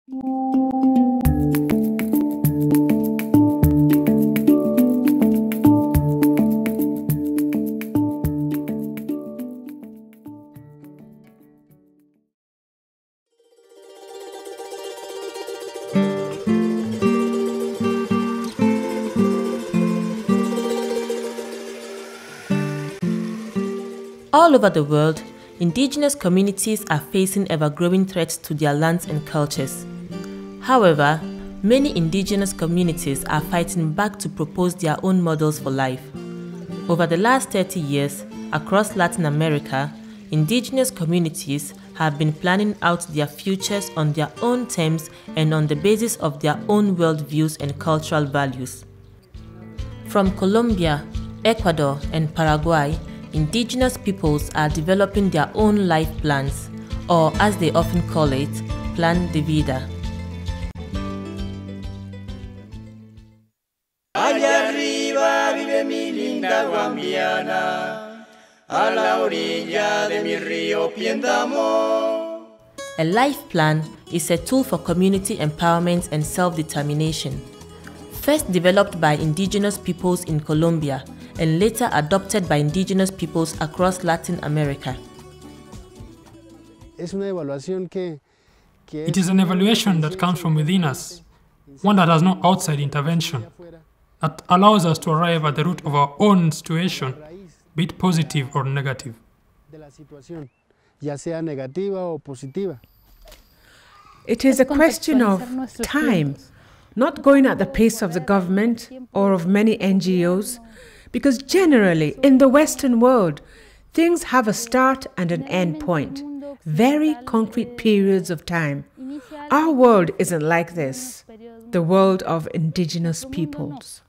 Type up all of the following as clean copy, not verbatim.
All over the world, indigenous communities are facing ever-growing threats to their lands and cultures. However, many indigenous communities are fighting back to propose their own models for life. Over the last 30 years, across Latin America, indigenous communities have been planning out their futures on their own terms and on the basis of their own worldviews and cultural values. From Colombia, Ecuador, and Paraguay, indigenous peoples are developing their own life plans, or as they often call it, Plan de Vida. Allá arriba vive mi linda guambiana, a la orilla de mi río Piendamo. A life plan is a tool for community empowerment and self-determination. First developed by indigenous peoples in Colombia and later adopted by indigenous peoples across Latin America. It is an evaluation that comes from within us, one that has no outside intervention, that allows us to arrive at the root of our own situation, be it positive or negative. It is a question of time, not going at the pace of the government or of many NGOs, because generally in the Western world, things have a start and an end point, very concrete periods of time. Our world isn't like this, the world of indigenous peoples.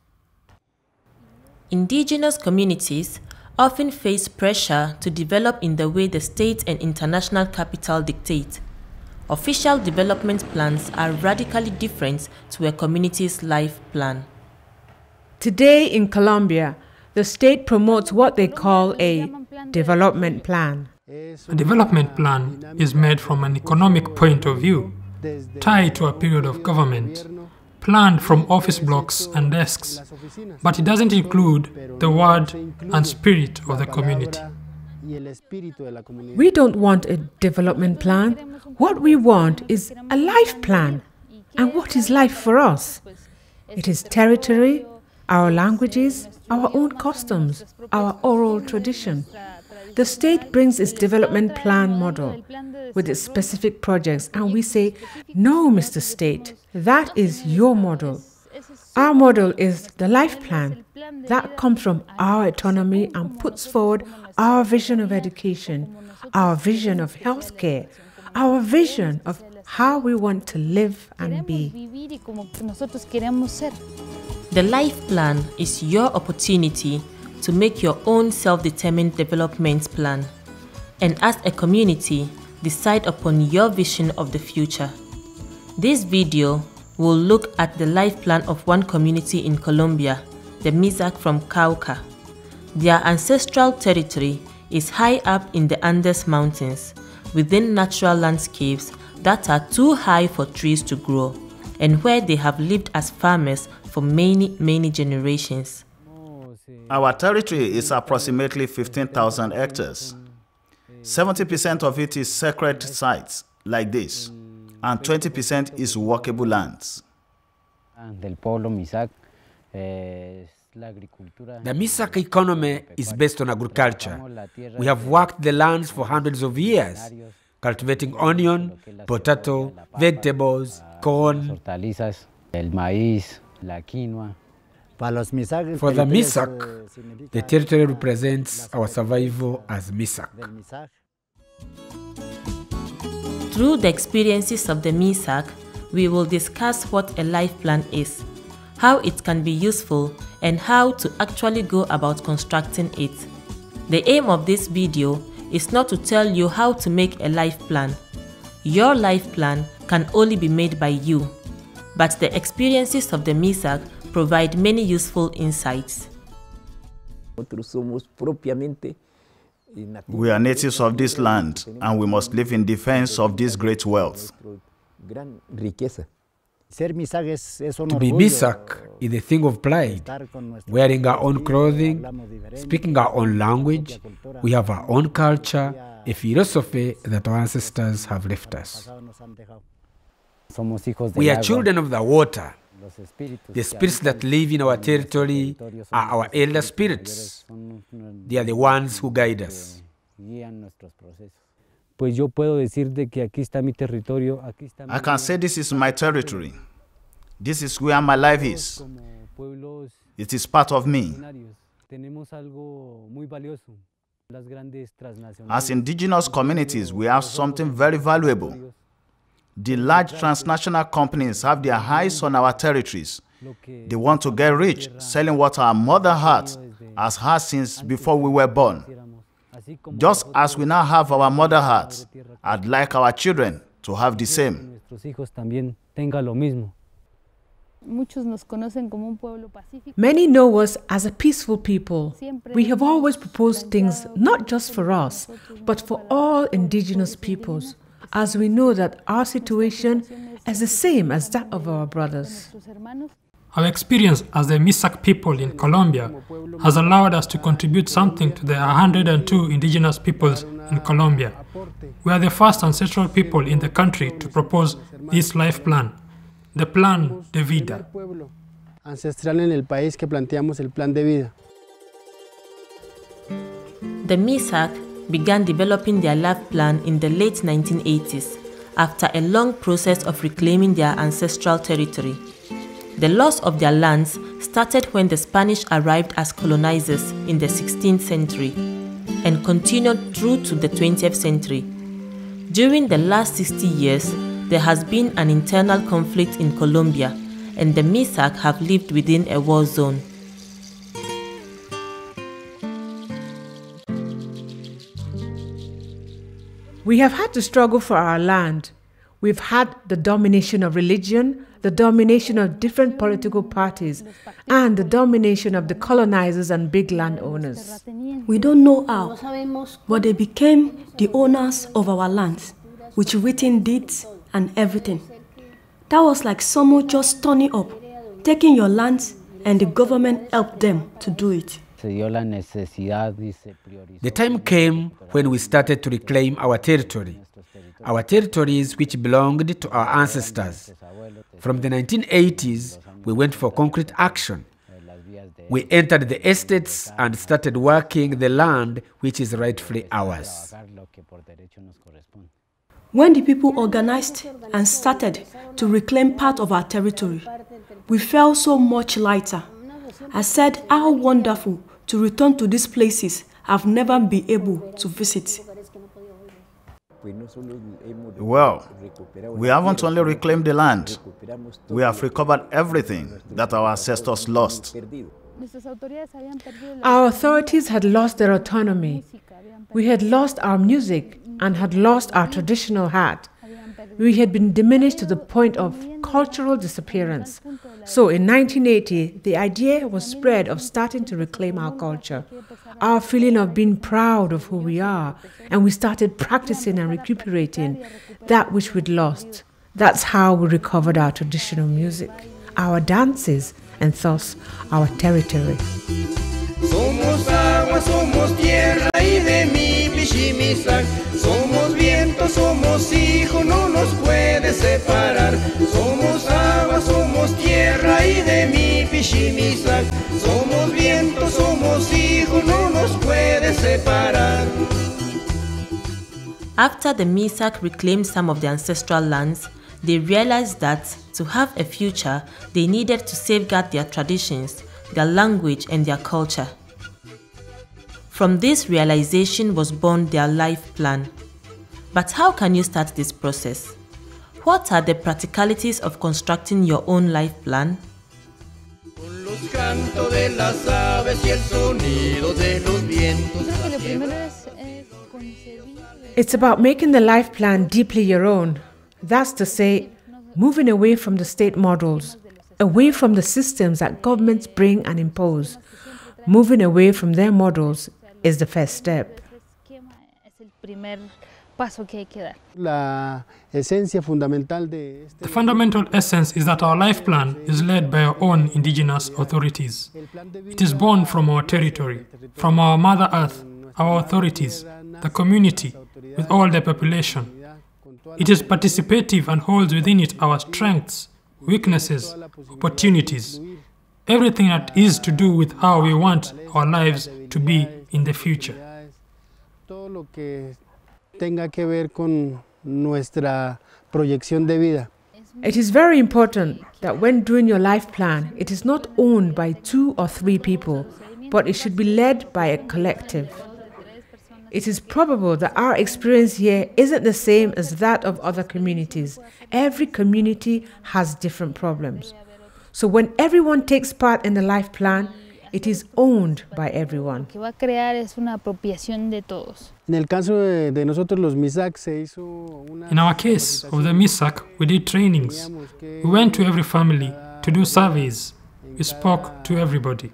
Indigenous communities often face pressure to develop in the way the state and international capital dictate. Official development plans are radically different to a community's life plan. Today in Colombia, the state promotes what they call a development plan. A development plan is made from an economic point of view, tied to a period of government, planned from office blocks and desks, but it doesn't include the word and spirit of the community. We don't want a development plan. What we want is a life plan. And what is life for us? It is territory, our languages, our own customs, our oral tradition. The state brings its development plan model with its specific projects, and we say, no, Mr. State, that is your model. Our model is the life plan. That comes from our autonomy and puts forward our vision of education, our vision of healthcare, our vision of how we want to live and be. The life plan is your opportunity to make your own self-determined development plan, and as a community, decide upon your vision of the future. This video will look at the life plan of one community in Colombia, the Misak from Cauca. Their ancestral territory is high up in the Andes Mountains, within natural landscapes that are too high for trees to grow, and where they have lived as farmers for many generations. Our territory is approximately 15,000 hectares. 70% of it is sacred sites like this, and 20% is workable lands. The Misak economy is based on agriculture. We have worked the lands for hundreds of years, cultivating onion, potato, vegetables, corn. For the Misak, the territory represents our survival as Misak. Through the experiences of the Misak, we will discuss what a life plan is, how it can be useful, and how to actually go about constructing it. The aim of this video is not to tell you how to make a life plan. Your life plan can only be made by you, but the experiences of the Misak provide many useful insights. We are natives of this land, and we must live in defense of this great wealth. To be Misak is a thing of pride, wearing our own clothing, speaking our own language. We have our own culture, a philosophy that our ancestors have left us. We are children of the water. The spirits that live in our territory are our elder spirits. They are the ones who guide us. I can say this is my territory. This is where my life is. It is part of me. As indigenous communities, we have something very valuable. The large transnational companies have their eyes on our territories. They want to get rich, selling what our mother heart has had since before we were born. Just as we now have our mother heart, I'd like our children to have the same. Many know us as a peaceful people. We have always proposed things not just for us, but for all indigenous peoples, as we know that our situation is the same as that of our brothers. Our experience as the Misak people in Colombia has allowed us to contribute something to the 102 indigenous peoples in Colombia. We are the first ancestral people in the country to propose this life plan, the plan de Vida. The Misak began developing their life plan in the late 1980s after a long process of reclaiming their ancestral territory. The loss of their lands started when the Spanish arrived as colonizers in the 16th century and continued through to the 20th century. During the last 60 years, there has been an internal conflict in Colombia, and the Misak have lived within a war zone. We have had to struggle for our land. We've had the domination of religion, the domination of different political parties, and the domination of the colonizers and big landowners. We don't know how, but they became the owners of our lands, with written deeds and everything. That was like someone just turning up, taking your lands, and the government helped them to do it. The time came when we started to reclaim our territories which belonged to our ancestors. From the 1980s, we went for concrete action. We entered the estates and started working the land which is rightfully ours. When the people organized and started to reclaim part of our territory, we felt so much lighter. I said how wonderful to return to these places I've never been able to visit. Well, we haven't only reclaimed the land, we have recovered everything that our ancestors lost. Our authorities had lost their autonomy. We had lost our music and had lost our traditional hat. We had been diminished to the point of cultural disappearance. So in 1980, the idea was spread of starting to reclaim our culture, our feeling of being proud of who we are, and we started practicing and recuperating that which we'd lost. That's how we recovered our traditional music, our dances, and thus our territory. Somos agua, somos tierra y de mi Misak. Somos viento, somos hijo, no nos puede separar. Somos agua, somos tierra y de mi Misak. Somos viento, somos hijo, no nos puede separar. After the Misak reclaimed some of the ancestral lands, they realized that to have a future, they needed to safeguard their traditions, their language, and their culture. From this realization was born their life plan. But how can you start this process? What are the practicalities of constructing your own life plan? It's about making the life plan deeply your own. That's to say, moving away from the state models, away from the systems that governments bring and impose. Moving away from their models is the first step. The fundamental essence is that our life plan is led by our own indigenous authorities. It is born from our territory, from our Mother Earth, our authorities, the community, with all the population. It is participative and holds within it our strengths, weaknesses, opportunities, everything that is to do with how we want our lives to be in the future. It is very important that when doing your life plan, it is not owned by 2 or 3 people, but it should be led by a collective. It is probable that our experience here isn't the same as that of other communities. Every community has different problems. So when everyone takes part in the life plan, it is owned by everyone. In our case of the Misak, we did trainings. We went to every family to do surveys. We spoke to everybody.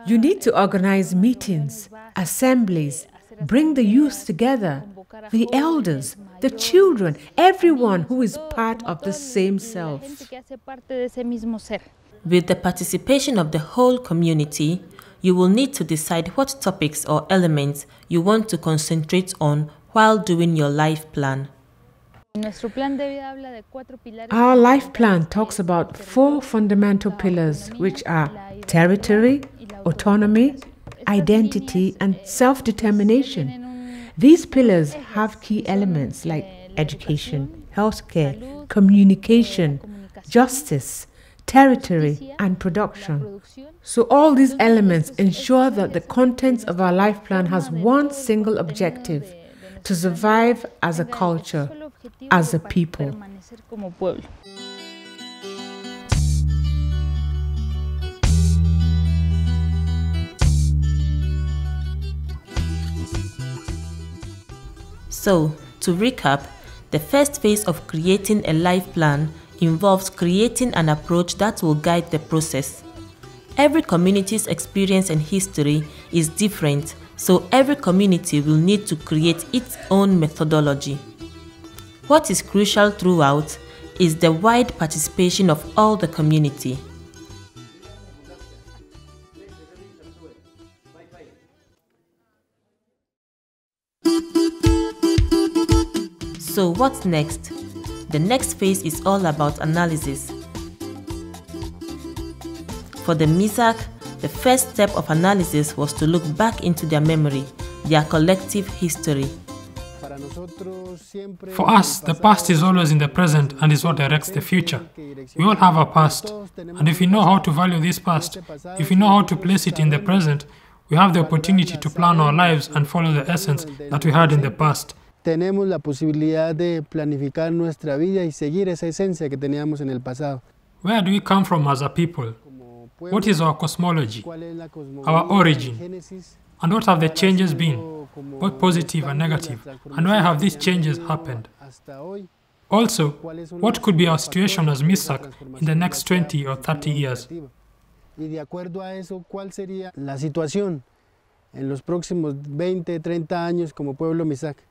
You need to organize meetings, assemblies, bring the youth together, the elders, the children, everyone who is part of the same self. With the participation of the whole community, you will need to decide what topics or elements you want to concentrate on while doing your life plan. Our life plan talks about 4 fundamental pillars, which are territory, autonomy, identity, and self-determination. These pillars have key elements like education, healthcare, communication, justice, territory, and production. So all these elements ensure that the contents of our life plan has one single objective: to survive as a culture, as a people. So, to recap, the first phase of creating a life plan involves creating an approach that will guide the process. Every community's experience and history is different, so every community will need to create its own methodology. What is crucial throughout is the wide participation of all the community. So what's next? The next phase is all about analysis. For the Misak, the first step of analysis was to look back into their memory, their collective history. For us, the past is always in the present and is what directs the future. We all have a past, and if we know how to value this past, if we know how to place it in the present, we have the opportunity to plan our lives and follow the essence that we had in the past. Tenemos la posibilidad de planificar nuestra vida y seguir esa esencia que teníamos en el pasado. Where do we come from as a people? What is our cosmology, our origin, and what have the changes been, both positive and negative, and why have these changes happened? Also, what could be our situation as Misak in the next 20 or 30 years? Y de acuerdo a eso, ¿cuál sería la situación en los próximos 20, 30 años como pueblo Misak?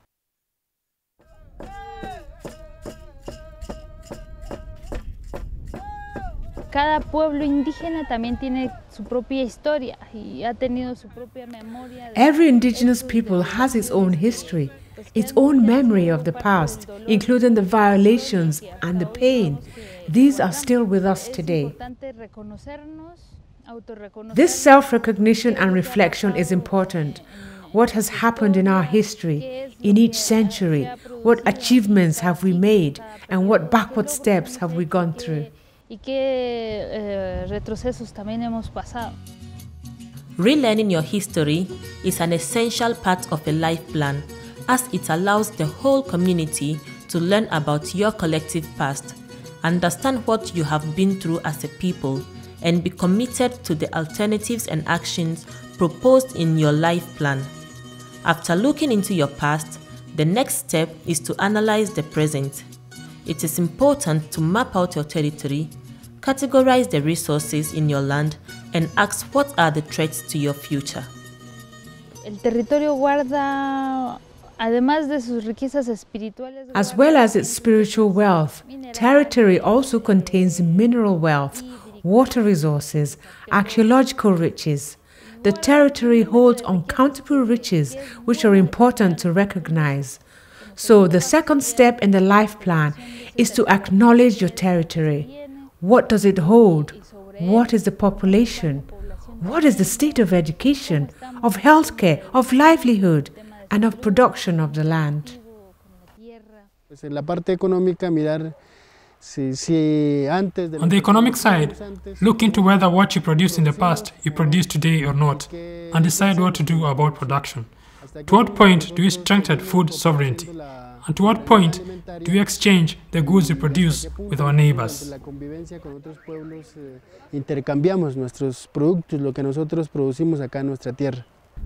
Cada pueblo indígena también tiene su propia historia y ha tenido su propia memoria. Every indigenous people has its own history, its own memory of the past, including the violations and the pain. These are still with us today. This self-recognition and reflection is important. What has happened in our history, in each century? What achievements have we made? And what backward steps have we gone through? Relearning your history is an essential part of a life plan, as it allows the whole community to learn about your collective past, understand what you have been through as a people, and be committed to the alternatives and actions proposed in your life plan. After looking into your past, the next step is to analyze the present. It is important to map out your territory, categorize the resources in your land, and ask what are the threats to your future. As well as its spiritual wealth, territory also contains mineral wealth, water resources, archaeological riches. The territory holds uncountable riches which are important to recognize. So the second step in the life plan is to acknowledge your territory. What does it hold? What is the population? What is the state of education, of healthcare, of livelihood, and of production of the land? On the economic side, look into whether what you produced in the past you produce today or not, and decide what to do about production. To what point do we strengthen food sovereignty? And to what point do we exchange the goods we produce with our neighbors?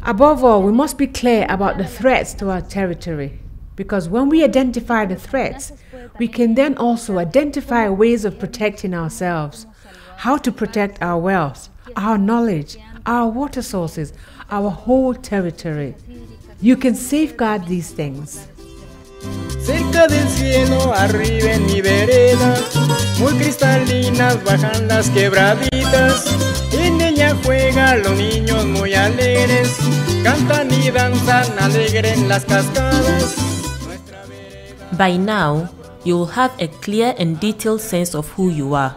Above all, we must be clear about the threats to our territory, because when we identify the threats, we can then also identify ways of protecting ourselves, how to protect our wealth, our knowledge, our water sources, our whole territory. You can safeguard these things. Cerca del cielo, arriba en mi vereda, muy cristalinas bajan las quebraditas. En ella juegan los niños muy alegres, cantan y danzan alegre en las cascadas. By now, you will have a clear and detailed sense of who you are,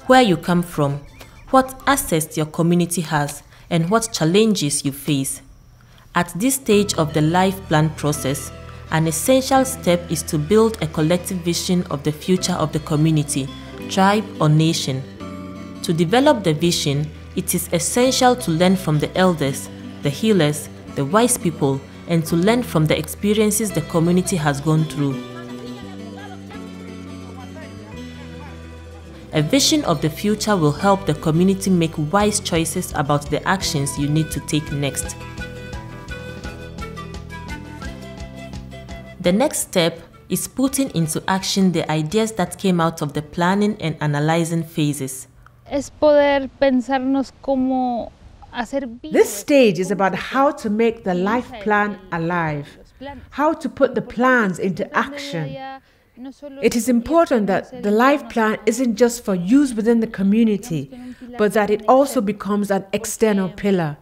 where you come from, what assets your community has, and what challenges you face. At this stage of the life plan process, an essential step is to build a collective vision of the future of the community, tribe, or nation. To develop the vision, it is essential to learn from the elders, the healers, the wise people, and to learn from the experiences the community has gone through. A vision of the future will help the community make wise choices about the actions you need to take next. The next step is putting into action the ideas that came out of the planning and analyzing phases. This stage is about how to make the life plan alive, how to put the plans into action. It is important that the life plan isn't just for use within the community, but that it also becomes an external pillar.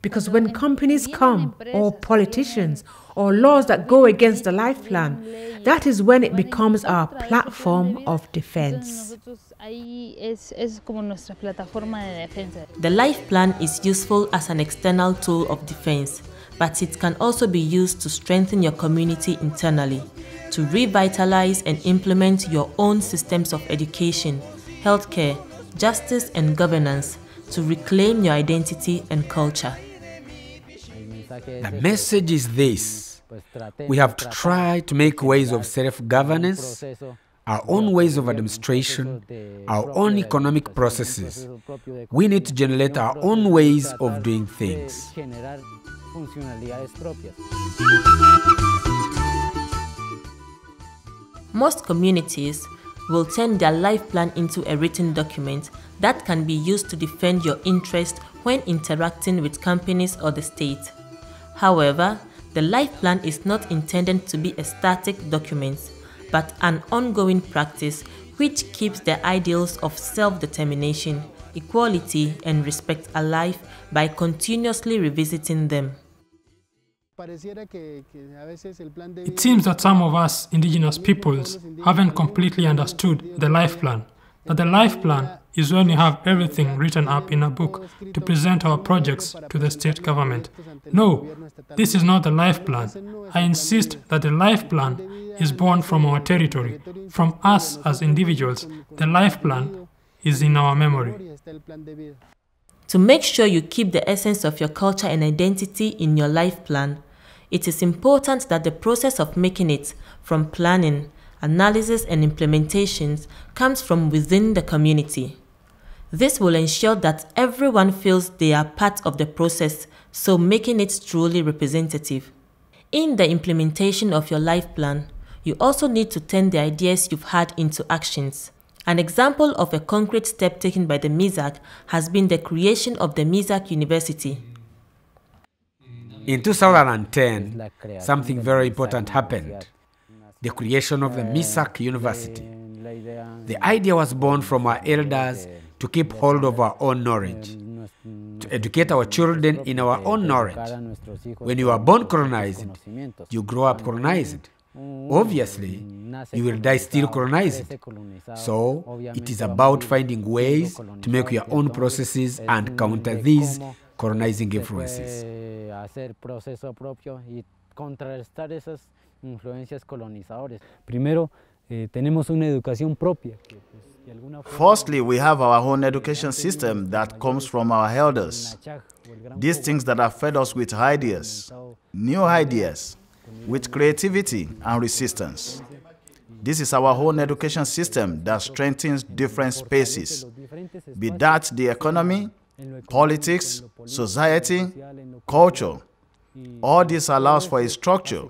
Because when companies come, or politicians, or laws that go against the life plan, that is when it becomes our platform of defense. The life plan is useful as an external tool of defense, but it can also be used to strengthen your community internally, to revitalize and implement your own systems of education, healthcare, justice, and governance, to reclaim your identity and culture. The message is this: we have to try to make ways of self-governance, our own ways of administration, our own economic processes. We need to generate our own ways of doing things. Most communities will turn their life plan into a written document that can be used to defend your interest when interacting with companies or the state. However, the life plan is not intended to be a static document, but an ongoing practice which keeps the ideals of self-determination, equality, and respect alive by continuously revisiting them. It seems that some of us indigenous peoples haven't completely understood the life plan. That the life plan is when you have everything written up in a book to present our projects to the state government. No, this is not the life plan. I insist that the life plan is born from our territory, from us as individuals. The life plan is in our memory. To make sure you keep the essence of your culture and identity in your life plan, it is important that the process of making it, from planning, analysis, and implementations, comes from within the community. This will ensure that everyone feels they are part of the process, so making it truly representative. In the implementation of your life plan, you also need to turn the ideas you've had into actions. An example of a concrete step taken by the Misak has been the creation of the Misak University. In 2010, something very important happened: the creation of the Misak University. The idea was born from our elders to keep hold of our own knowledge, to educate our children in our own knowledge. When you are born colonized, you grow up colonized. Obviously, you will die still colonized. So, it is about finding ways to make your own processes and counter these colonizing influences. Firstly, we have our own education system that comes from our elders. These things that have fed us with ideas, new ideas, with creativity and resistance. This is our own education system that strengthens different spaces, be that the economy, politics, society, culture. All this allows for a structure,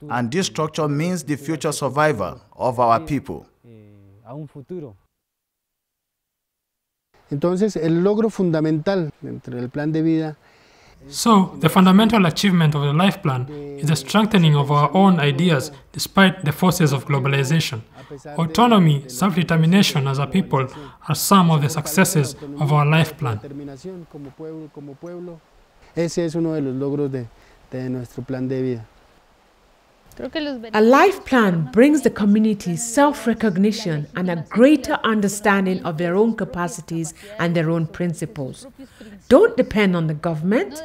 and this structure means the future survival of our people. Entonces, el logro fundamental dentro del plan de vida. So, the fundamental achievement of the life plan is the strengthening of our own ideas despite the forces of globalization. Autonomy, self-determination as a people are some of the successes of our life plan. Ese es uno de los logros de nuestro plan de vida. A life plan brings the community self-recognition and a greater understanding of their own capacities and their own principles. Don't depend on the government.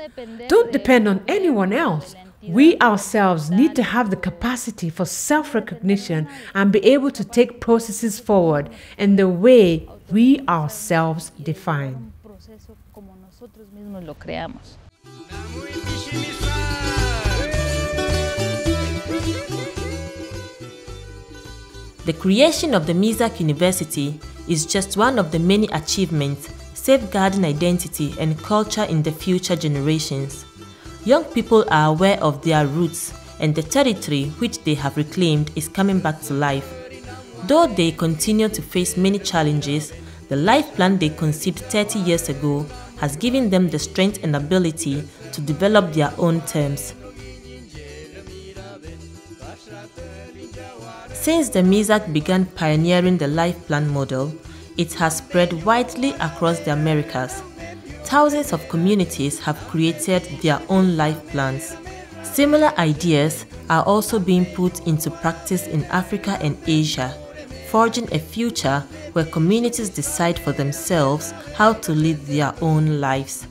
Don't depend on anyone else. We ourselves need to have the capacity for self-recognition and be able to take processes forward in the way we ourselves define. The creation of the Misak University is just one of the many achievements safeguarding identity and culture in the future generations. Young people are aware of their roots, and the territory which they have reclaimed is coming back to life. Though they continue to face many challenges, the life plan they conceived 30 years ago has given them the strength and ability to develop their own terms. Since the Misak began pioneering the life plan model, it has spread widely across the Americas. Thousands of communities have created their own life plans. Similar ideas are also being put into practice in Africa and Asia, forging a future where communities decide for themselves how to lead their own lives.